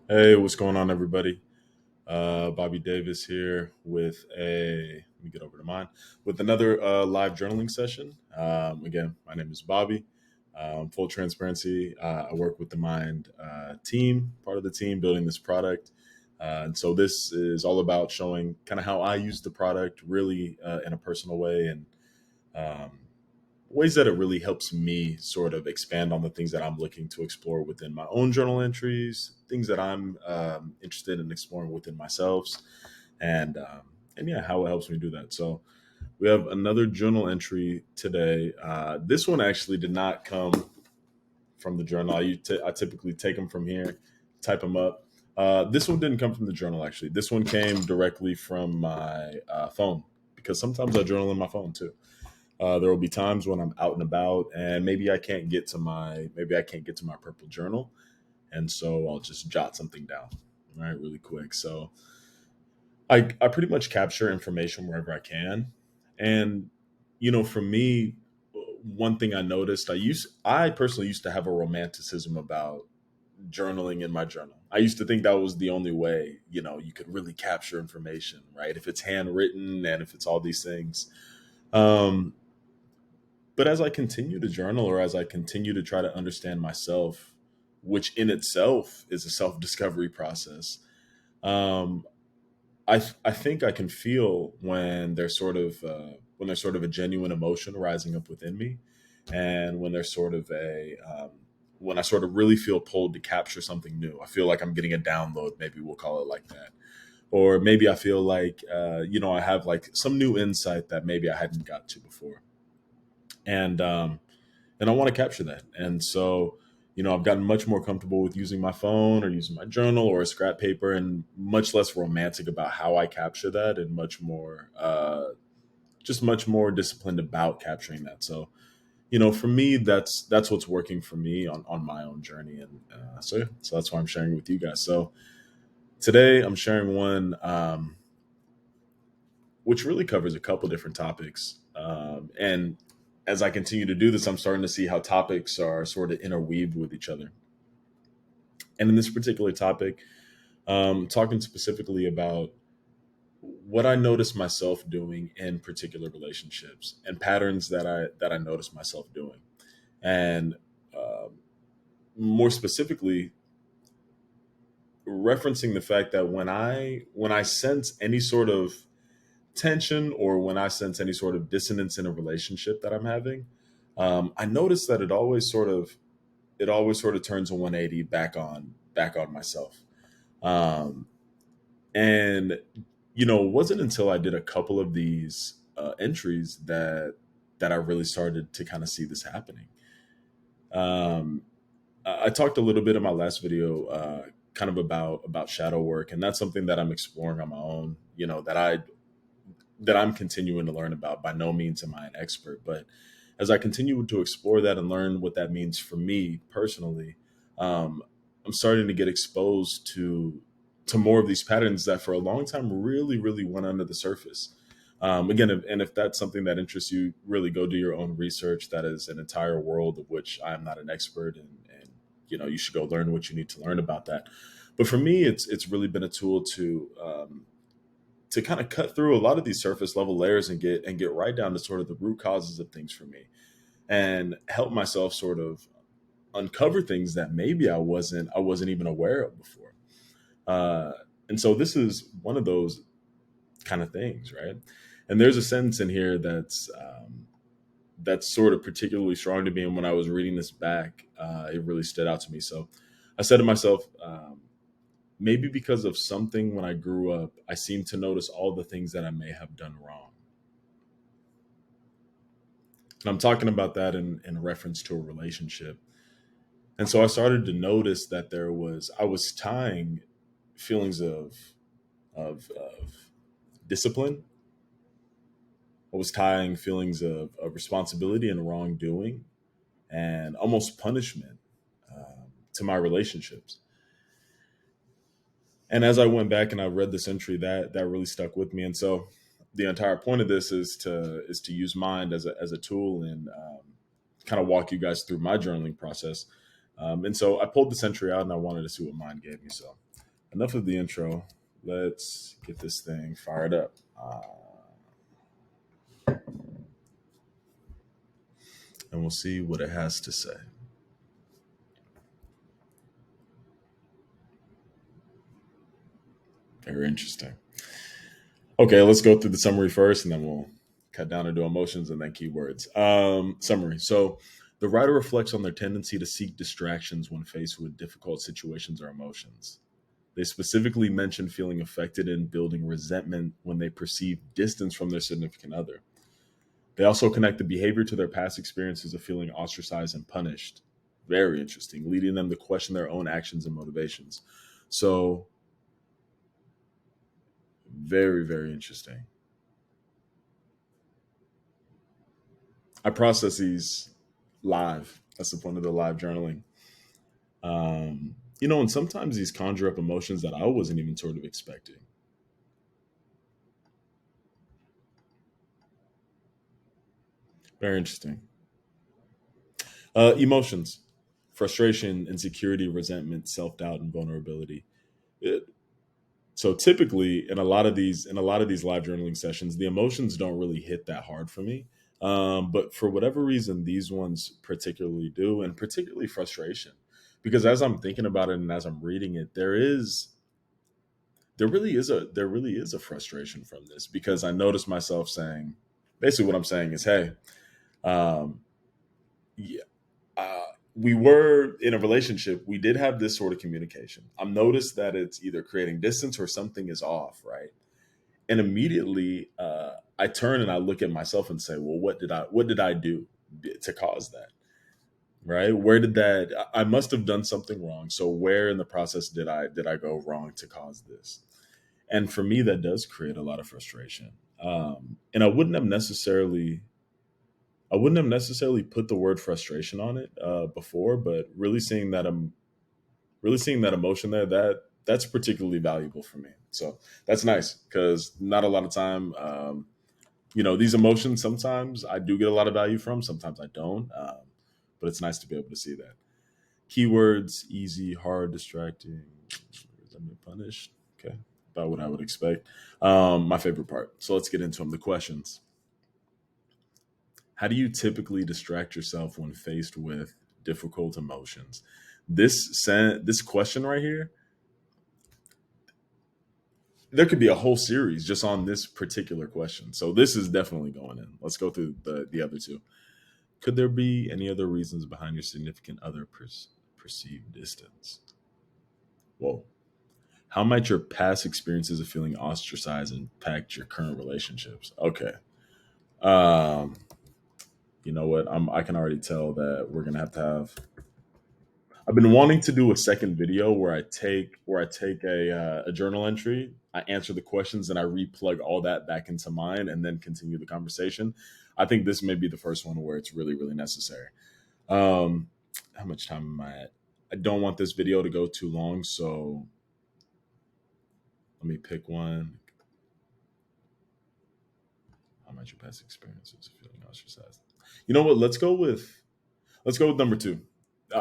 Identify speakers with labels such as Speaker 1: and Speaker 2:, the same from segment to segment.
Speaker 1: Hey, what's going on, everybody? Bobby Davis here let me get over to mine, with another live journaling session. Again, my name is Bobby. Full transparency, I work with the Mind team, part of the team building this product. And so this is all about showing kind of how I use the product really in a personal way and um, ways that it really helps me sort of expand on the things that I'm looking to explore within my own journal entries, things that I'm interested in exploring within myself, and and yeah, how it helps me do that. So we have another journal entry today. This one actually did not come from the journal. I typically take them from here, type them up. This one didn't come from the journal actually. This one came directly from my phone because sometimes I journal in my phone too. There will be times when I'm out and about, and maybe I can't get to my purple journal, and so I'll just jot something down, right, really quick. So I pretty much capture information wherever I can, and for me, one thing I noticed, I personally used to have a romanticism about journaling in my journal. I used to think that was the only way, you could really capture information, right? If it's handwritten and if it's all these things. Um, But as I continue to journal or as I continue to try to understand myself, which in itself is a self discovery process, um, I think I can feel when there's sort of a genuine emotion rising up within me, and when I sort of really feel pulled to capture something new. I feel like I'm getting a download. Maybe we'll call it like that, or maybe I feel like I have like some new insight that maybe I hadn't got to before, and I want to capture that. And so, I've gotten much more comfortable with using my phone or using my journal or a scrap paper, and much less romantic about how I capture that, and much more disciplined about capturing that. So, for me, that's what's working for me on my own journey, and so that's why I'm sharing with you guys. So today, I'm sharing one which really covers a couple different topics. And as I continue to do this, I'm starting to see how topics are sort of interweaved with each other. And in this particular topic, talking specifically about what I notice myself doing in particular relationships and patterns that I notice myself doing, and um more specifically, referencing the fact that when I sense any sort of tension or when I sense any sort of dissonance in a relationship that I'm having, I notice that it always sort of turns a 180 back on myself. Um, and it wasn't until I did a couple of these entries that I really started to kind of see this happening. Um, I talked a little bit in my last video, kind of about shadow work, and that's something that I'm exploring on my own. That I'm continuing to learn about. By no means am I an expert, but as I continue to explore that and learn what that means for me personally, um, I'm starting to get exposed to more of these patterns that for a long time really, really went under the surface. Again, if that's something that interests you, really go do your own research. That is an entire world of which I'm not an expert, and you should go learn what you need to learn about that. But for me, it's really been a tool to kind of cut through a lot of these surface level layers and get right down to sort of the root causes of things for me, and help myself sort of uncover things that maybe I wasn't even aware of before. Uh, and so this is one of those kind of things, right? And there's a sentence in here that's sort of particularly strong to me. And when I was reading this back, it really stood out to me. So I said to myself, maybe because of something when I grew up, I seem to notice all the things that I may have done wrong. And I'm talking about that in reference to a relationship. And so I started to notice that I was tying feelings of discipline. I was tying feelings of responsibility and wrongdoing and almost punishment, to my relationships. And as I went back and I read this entry, that really stuck with me. And so the entire point of this is to use Mind as a tool, and kind of walk you guys through my journaling process. And so I pulled this entry out and I wanted to see what Mind gave me. So enough of the intro. Let's get this thing fired up. And we'll see what it has to say. Very interesting. Okay, let's go through the summary first, and then we'll cut down into emotions and then keywords. Summary. So, the writer reflects on their tendency to seek distractions when faced with difficult situations or emotions. They specifically mention feeling affected and building resentment when they perceive distance from their significant other. They also connect the behavior to their past experiences of feeling ostracized and punished. Very interesting, leading them to question their own actions and motivations. So, very, very interesting. I process these live. That's the point of the live journaling. And sometimes these conjure up emotions that I wasn't even sort of expecting. Very interesting. Emotions: frustration, insecurity, resentment, self doubt, and vulnerability. It- so typically, in a lot of these live journaling sessions, the emotions don't really hit that hard for me. But for whatever reason, these ones particularly do, and particularly frustration, because as I'm thinking about it and as I'm reading it, there really is a frustration from this, because I notice myself saying, basically what I'm saying is, hey, um, yeah, we were in a relationship. We did have this sort of communication. I'm noticed that it's either creating distance or something is off, right? And immediately, I turn and I look at myself and say, well, what did I do to cause that? Right? Where did that? I must have done something wrong. So where in the process did I go wrong to cause this? And for me, that does create a lot of frustration. And I wouldn't have necessarily put the word frustration on it before, but really seeing that emotion there, that's particularly valuable for me. So that's nice, because not a lot of time, these emotions, sometimes I do get a lot of value from, sometimes I don't. But it's nice to be able to see that. Keywords: easy, hard, distracting, resentment, punished. Okay, about what I would expect. My favorite part. So let's get into them. The questions: how do you typically distract yourself when faced with difficult emotions? This question right here, there could be a whole series just on this particular question. So this is definitely going in. Let's go through the other two. Could there be any other reasons behind your significant other perceived distance? Whoa. How might your past experiences of feeling ostracized impact your current relationships? Okay. Um, you know what? I can already tell that we're gonna have to have. I've been wanting to do a second video where I take a journal entry, I answer the questions, and I replug all that back into mine, and then continue the conversation. I think this may be the first one where it's really, really necessary. Um, how much time am I at? I don't want this video to go too long, so let me pick one. How much your past experiences of feeling ostracized? You know what? Let's go with number two.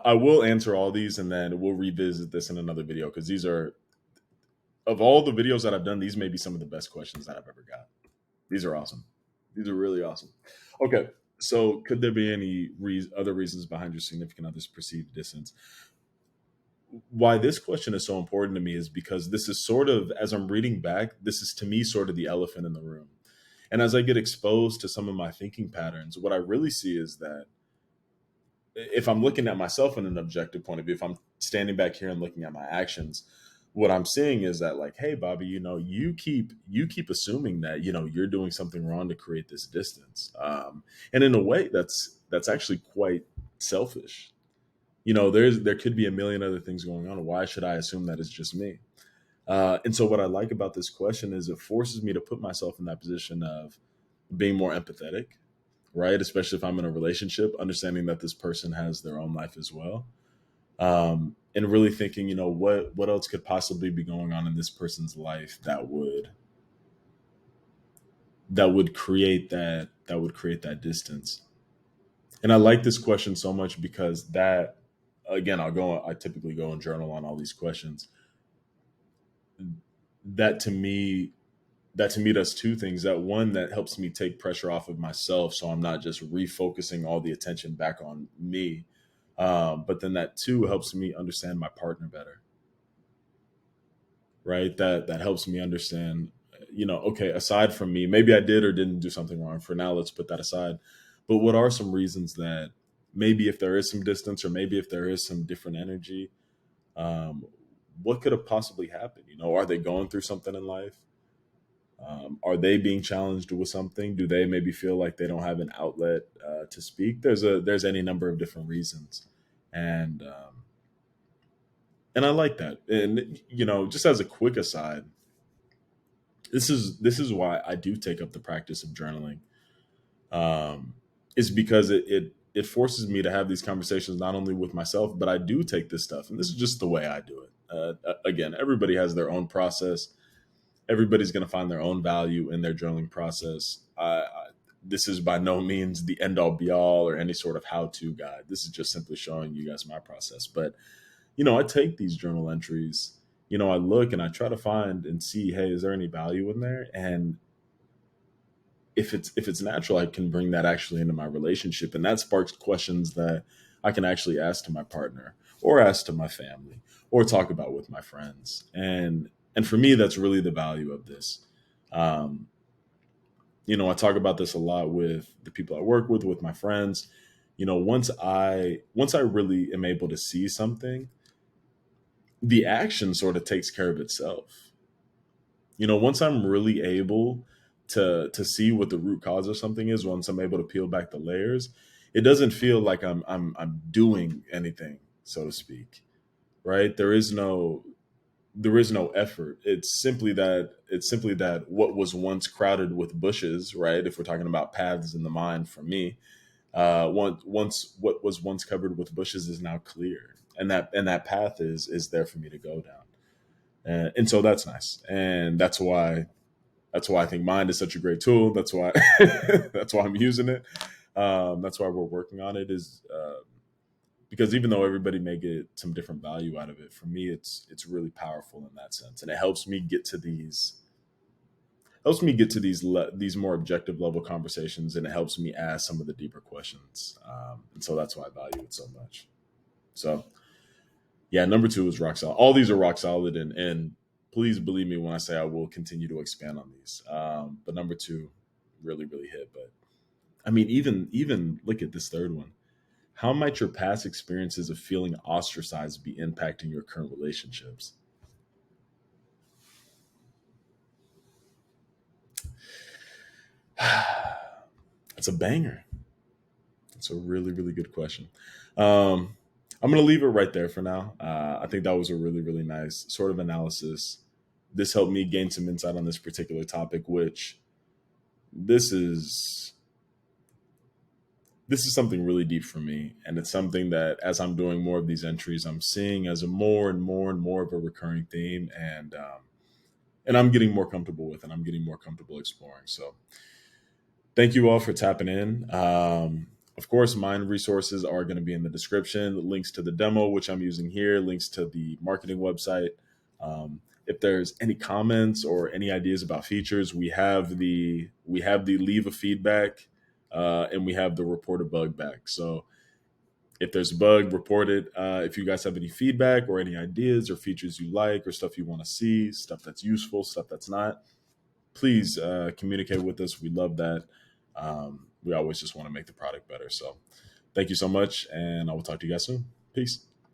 Speaker 1: I will answer all these, and then we'll revisit this in another video, because these are, of all the videos that I've done, these may be some of the best questions that I've ever got. These are awesome. These are really awesome. Okay, so could there be any other reasons behind your significant other's perceived distance? Why this question is so important to me is because this is sort of, as I'm reading back, this is to me sort of the elephant in the room. And as I get exposed to some of my thinking patterns, what I really see is that if I'm looking at myself in an objective point of view, if I'm standing back here and looking at my actions, what I'm seeing is that, like, hey, Bobby, you keep assuming that you're doing something wrong to create this distance, and in a way, that's actually quite selfish. There could be a million other things going on. Why should I assume that it's just me? And so, what I like about this question is it forces me to put myself in that position of being more empathetic, right? Especially if I'm in a relationship, understanding that this person has their own life as well, and really thinking, what else could possibly be going on in this person's life that would create that distance. And I like this question so much because that, again, I typically go and journal on all these questions. that to me does two things. That one, that helps me take pressure off of myself, so I'm not just refocusing all the attention back on me. But then that two helps me understand my partner better, right? That helps me understand, okay, aside from me, maybe I did or didn't do something wrong. For now, let's put that aside. But what are some reasons that maybe if there is some distance, or maybe if there is some different energy, um, what could have possibly happened? Are they going through something in life? Are they being challenged with something? Do they maybe feel like they don't have an outlet to speak? There's any number of different reasons, and I like that. And just as a quick aside, this is why I do take up the practice of journaling. Um, is because it forces me to have these conversations not only with myself, but I do take this stuff, and this is just the way I do it. Again, everybody has their own process. Everybody's going to find their own value in their journaling process. This is by no means the end all be all or any sort of how to guide. This is just simply showing you guys my process. But I take these journal entries. I look and I try to find and see, hey, is there any value in there? And if it's natural, I can bring that actually into my relationship, and that sparks questions that I can actually ask to my partner, or ask to my family, or talk about with my friends. And for me, that's really the value of this. Um, I talk about this a lot with the people I work with my friends. Once I really am able to see something, the action sort of takes care of itself. Once I'm really able to see what the root cause of something is, once I'm able to peel back the layers, it doesn't feel like I'm doing anything, so to speak. Right? There is no effort. It's simply that what was once crowded with bushes, right? If we're talking about paths in the mind, for me, once what was once covered with bushes is now clear, and that path is there for me to go down. And so that's nice, and that's why I think Mind is such a great tool. That's why that's why I'm using it. That's why we're working on it. Is because even though everybody may get some different value out of it, for me it's really powerful in that sense, and it helps me get to these more objective level conversations, and it helps me ask some of the deeper questions. And so that's why I value it so much. So yeah, number two is rock solid. All these are rock solid, and please believe me when I say I will continue to expand on these. But number two really really hit. But I mean, even look at this third one. How might your past experiences of feeling ostracized be impacting your current relationships? It's a banger. It's a really, really good question. Um, I'm going to leave it right there for now. I think that was a really, really nice sort of analysis. This helped me gain some insight on this particular topic, which this is this is something really deep for me, and it's something that as I'm doing more of these entries, I'm seeing as a more and more and more of a recurring theme, and I'm getting more comfortable with, and I'm getting more comfortable exploring. So thank you all for tapping in. Of course, Mind resources are going to be in the description. Links to the demo, which I'm using here, links to the marketing website. If there's any comments or any ideas about features, we have the leave a feedback, and we have the report a bug back. So if there's a bug, report it. If you guys have any feedback or any ideas or features you like or stuff you want to see, stuff that's useful, stuff that's not, please communicate with us. We love that. We always just want to make the product better. So thank you so much, and I will talk to you guys soon. Peace.